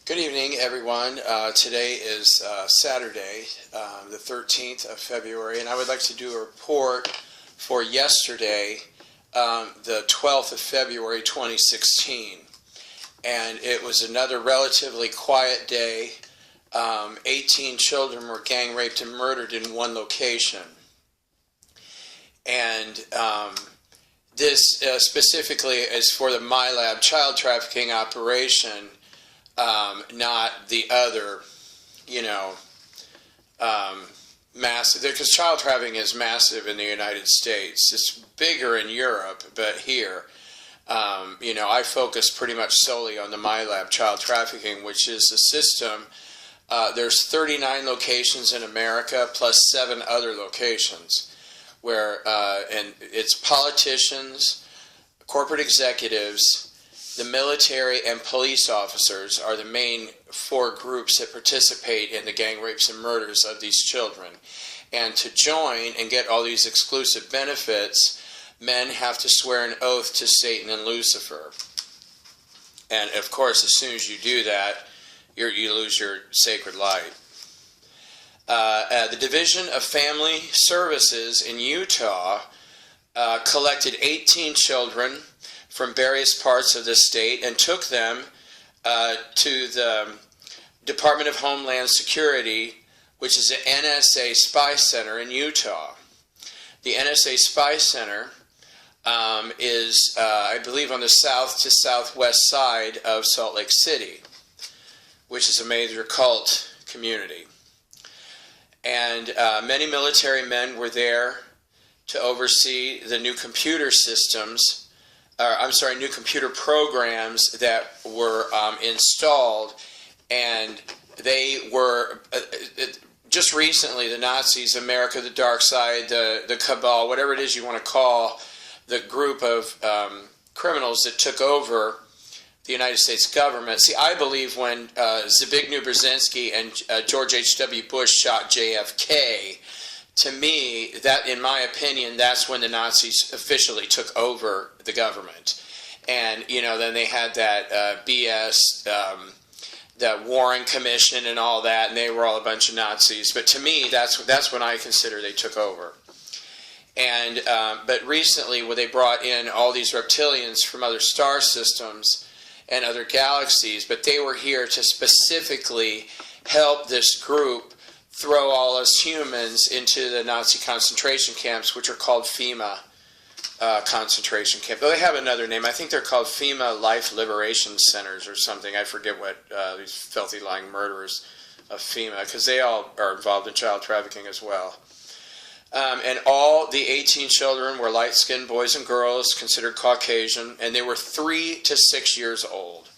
Good evening, everyone. Today is Saturday, the 13th of February, and I would like to do a report for yesterday, the 12th of February, 2016. And it was another relatively quiet day. 18 children were gang raped and murdered in one location. And this specifically is for the MyLab child trafficking operation. Not the other, massive, because child trafficking is massive in the United States. It's bigger in Europe, but here, I focus pretty much solely on the MyLab child trafficking, which is a system. There's 39 locations in America, plus 7 other locations, where, and it's politicians, corporate executives, the military and police officers are the main 4 groups that participate in the gang rapes and murders of these children. And to join and get all these exclusive benefits, men have to swear an oath to Satan and Lucifer. And of course, as soon as you do that, you lose your sacred light. The Division of Family Services in Utah collected 18 children from various parts of the state and took them to the Department of Homeland Security, which is the NSA Spy Center in Utah. The NSA Spy Center is, I believe, on the south to southwest side of Salt Lake City, which is a major cult community. And many military men were there to oversee the new computer systems, new computer programs that were installed, and they were, just recently, the Nazis, America, the dark side, the cabal, whatever it is you want to call the group of criminals that took over the United States government. See, I believe when Zbigniew Brzezinski and George H.W. Bush shot JFK, to me, that, in my opinion, that's when the Nazis officially took over the government. And, then they had that BS, the Warren Commission and all that, and they were all a bunch of Nazis. But to me, that's when I consider they took over. And but recently, when they brought in all these reptilians from other star systems and other galaxies, but they were here to specifically help this group throw all us humans into the Nazi concentration camps, which are called FEMA concentration camps. But they have another name. I think they're called FEMA Life Liberation Centers or something. I forget what these filthy lying murderers of FEMA, because they all are involved in child trafficking as well. And all the 18 children were light-skinned boys and girls, considered Caucasian, and they were 3 to 6 years old.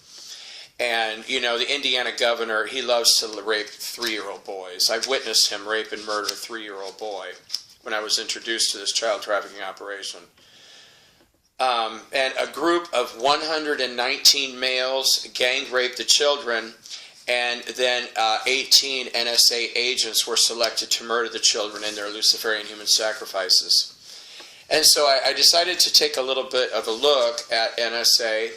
And, the Indiana governor, he loves to rape 3-year-old boys. I've witnessed him rape and murder a 3-year-old boy when I was introduced to this child trafficking operation. And a group of 119 males gang raped the children, and then 18 NSA agents were selected to murder the children in their Luciferian human sacrifices. And so I decided to take a little bit of a look at NSA.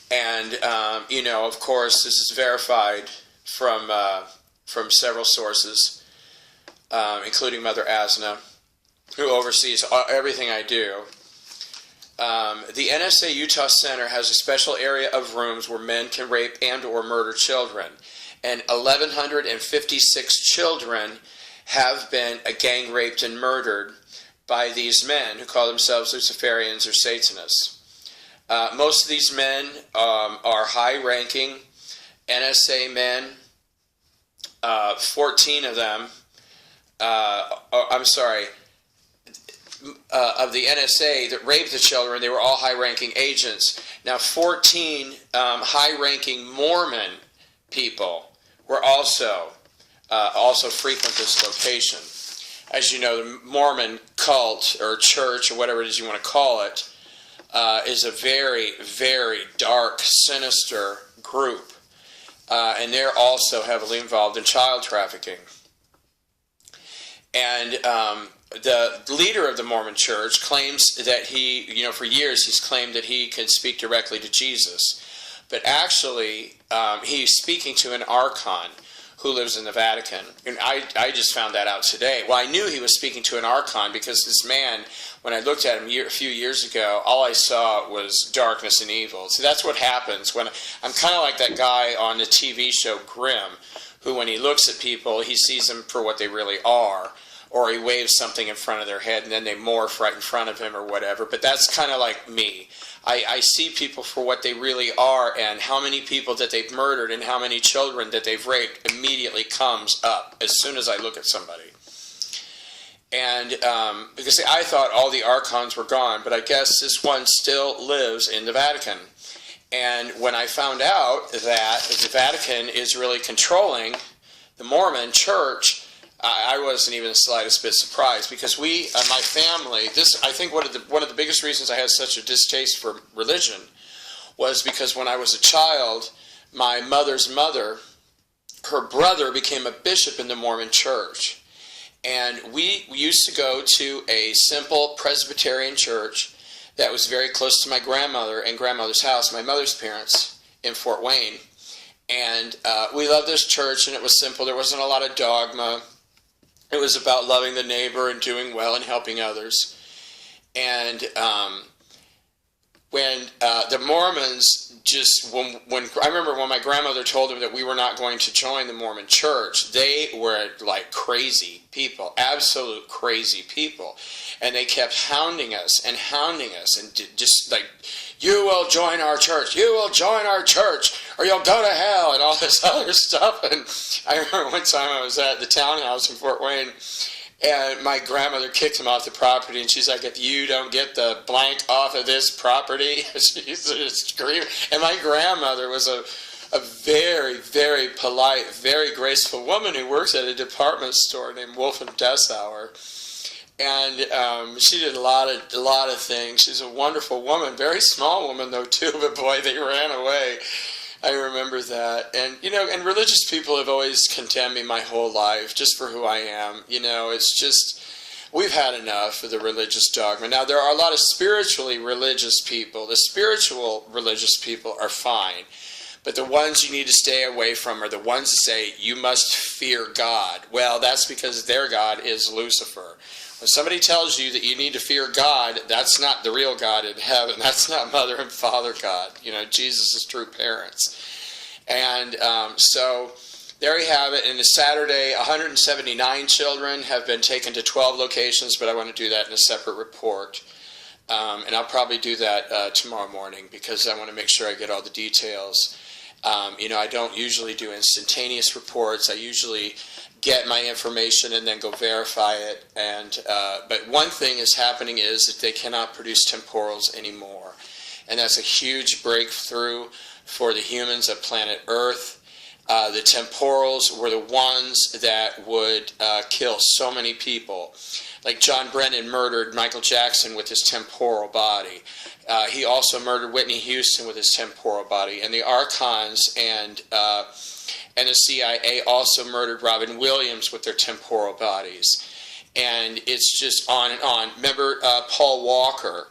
And, of course, this is verified from several sources, including Mother Asna, who oversees everything I do. The NSA Utah Center has a special area of rooms where men can rape and or murder children. And 1,156 children have been gang raped and murdered by these men who call themselves Luciferians or Satanists. Most of these men are high-ranking NSA men. 14 of them, of the NSA that raped the children, they were all high-ranking agents. Now, 14 high-ranking Mormon people were also frequent this location. As you know, the Mormon cult or church or whatever it is you want to call it, is a very, very dark, sinister group. And they're also heavily involved in child trafficking. And the leader of the Mormon church claims that he, for years he's claimed that he can speak directly to Jesus. but actually he's speaking to an archon who lives in the Vatican. And I just found that out today. Well, I knew he was speaking to an archon because this man, when I looked at him a few years ago, all I saw was darkness and evil. See, that's what happens when I'm kind of like that guy on the TV show Grimm, who when he looks at people, he sees them for what they really are, or he waves something in front of their head and then they morph right in front of him or whatever. But that's kind of like me. I see people for what they really are, and how many people that they've murdered and how many children that they've raped immediately comes up as soon as I look at somebody. And because I thought all the archons were gone, but I guess this one still lives in the Vatican. And when I found out that the Vatican is really controlling the Mormon church, I wasn't even the slightest bit surprised, because we, my family, this, I think one of the biggest reasons I had such a distaste for religion was because when I was a child, my mother's mother, her brother became a bishop in the Mormon church. And we used to go to a simple Presbyterian church that was very close to my grandmother and grandmother's house, my mother's parents, in Fort Wayne. And we loved this church, and it was simple. There wasn't a lot of dogma. It was about loving the neighbor and doing well and helping others. And when the Mormons just, when I remember when my grandmother told them that we were not going to join the Mormon church, they were like crazy people, absolute crazy people. And they kept hounding us and just like, you will join our church, you will join our church, or you'll go to hell, and all this other stuff. And I remember one time I was at the townhouse in Fort Wayne, and my grandmother kicked him off the property, and she's like, if you don't get the blank off of this property, she's just screaming. And my grandmother was a very, very polite, very graceful woman who works at a department store named Wolf and Dessauer. And she did a lot of things. She's a wonderful woman, very small woman though too, but boy, they ran away. I remember that. And, you know, and religious people have always condemned me my whole life just for who I am. You know, it's just, we've had enough of the religious dogma. Now, there are a lot of spiritually religious people. The spiritual religious people are fine. But the ones you need to stay away from are the ones that say, you must fear God. Well, that's because their God is Lucifer. When somebody tells you that you need to fear God, that's not the real God in heaven. That's not Mother and Father God. You know, Jesus' true parents. And so there you have it. And this Saturday, 179 children have been taken to 12 locations, but I want to do that in a separate report. And I'll probably do that tomorrow morning because I want to make sure I get all the details. You know, I don't usually do instantaneous reports. I usually get my information and then go verify it. And but one thing is happening is that they cannot produce temporals anymore. And that's a huge breakthrough for the humans of planet Earth. The temporals were the ones that would kill so many people. Like John Brennan murdered Michael Jackson with his temporal body. He also murdered Whitney Houston with his temporal body. And the Archons and the CIA also murdered Robin Williams with their temporal bodies. And it's just on and on. Remember Paul Walker?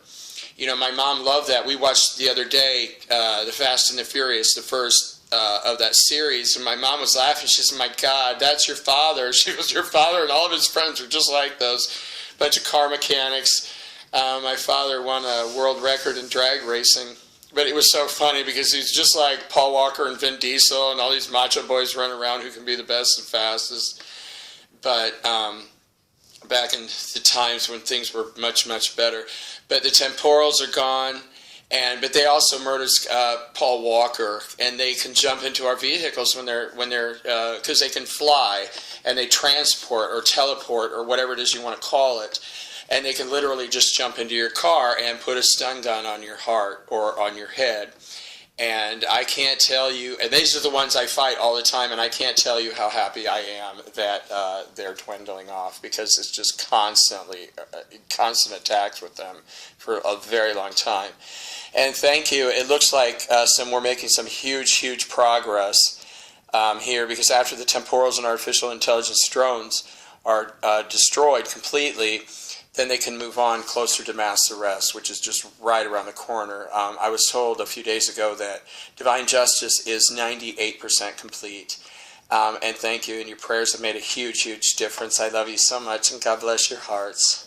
You know, my mom loved that. We watched the other day The Fast and the Furious, the first of that series, and my mom was laughing. She said, my God, that's your father. She was your father, and all of his friends were just like those bunch of car mechanics. My father won a world record in drag racing, but it was so funny because he's just like Paul Walker and Vin Diesel and all these macho boys running around who can be the best and fastest. But back in the times when things were much, much better. But the temporals are gone. But they also murdered Paul Walker, and they can jump into our vehicles when they're because they can fly, and they transport or teleport or whatever it is you want to call it, and they can literally just jump into your car and put a stun gun on your heart or on your head. And I can't tell you, and these are the ones I fight all the time, and I can't tell you how happy I am that they're dwindling off, because it's just constant attacks with them for a very long time. And thank you. It looks like we're making some huge progress here, because after the temporals and artificial intelligence drones are destroyed completely, then they can move on closer to mass arrest, which is just right around the corner. I was told a few days ago that divine justice is 98% complete. And thank you, and your prayers have made a huge, huge difference. I love you so much, and God bless your hearts.